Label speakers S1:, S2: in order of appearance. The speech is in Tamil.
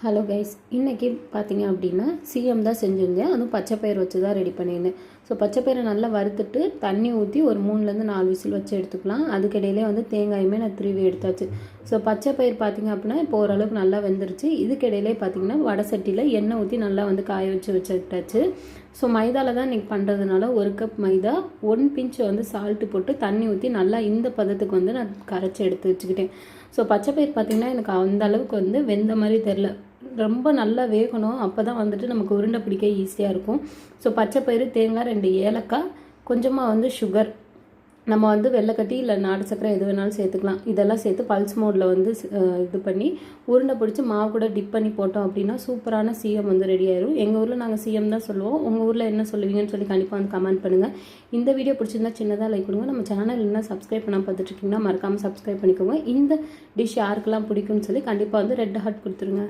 S1: ஹலோ கைஸ், இன்றைக்கி பார்த்தீங்க அப்படின்னா சிஎம் தான் செஞ்சுருந்தேன். அதுவும் பச்சைப்பயிறு வச்சு தான் ரெடி பண்ணியிருந்தேன். ஸோ பச்சைப்பயிரை நல்லா வறுத்துட்டு தண்ணி ஊற்றி ஒரு 3-4 விசில் வச்சு எடுத்துக்கலாம். அதுக்கிடையிலே தேங்காயுமே நான் திருவி எடுத்தாச்சு. ஸோ பச்சைப்பயிர் பார்த்திங்க அப்படின்னா இப்போ ஓரளவுக்கு நல்லா வெந்துருச்சு. இதுக்கிடையிலே பார்த்திங்கன்னா வடை சட்டியில் எண்ணெய் ஊற்றி நல்லா காய வச்சுக்கிட்டாச்சு. ஸோ மைதாவில் தான் இன்றைக்கி பண்ணுறதுனால 1 கப் மைதா, 1 பிஞ்ச் சால்ட்டு போட்டு தண்ணி ஊற்றி நல்லா இந்த பதத்துக்கு நான் கரைச்சி எடுத்து வச்சுக்கிட்டேன். ஸோ பச்சைப்பயிர் பார்த்திங்கன்னா எனக்கு அந்த அளவுக்கு வெந்த மாதிரி தெரில. ரொம்ப நல்லா வேகணும். அப்போ தான் நமக்கு உருண்டை பிடிக்க ஈஸியாக இருக்கும். ஸோ பச்சைப்பயிறு, தேங்காய், 2 ஏலக்காய், கொஞ்சமாக சுகர், நம்ம வெள்ளைக்கட்டி இல்லை நாடு சக்கரை எது வேணாலும் சேர்த்துக்கலாம். இதெல்லாம் சேர்த்து பல்ஸ் மோடில் இது பண்ணி உருண்டை பிடிச்சி மாவு கூட டிப் பண்ணி போட்டோம் அப்படின்னா சூப்பரான சிஎம் ரெடி ஆயிரும். எங்கள் ஊரில் நாங்கள் சிஎம் தான் சொல்லுவோம். உங்கள் ஊரில் என்ன சொல்லுவீங்கன்னு சொல்லி கண்டிப்பாக கமெண்ட் பண்ணுங்கள். இந்த வீடியோ பிடிச்சிருந்தா சின்னதாக லைக் கொடுங்க. நம்ம சேனல் என்ன சப்ஸ்கிரைப் பண்ணால் பார்த்துட்ருக்கீங்கன்னா மறக்காமல் சப்ஸ்கிரைப் பண்ணிக்கோங்க. இந்த டிஷ் யாருக்கெல்லாம் பிடிக்கும்னு சொல்லி கண்டிப்பாக ரெட் ஹார்ட் கொடுத்துருங்க.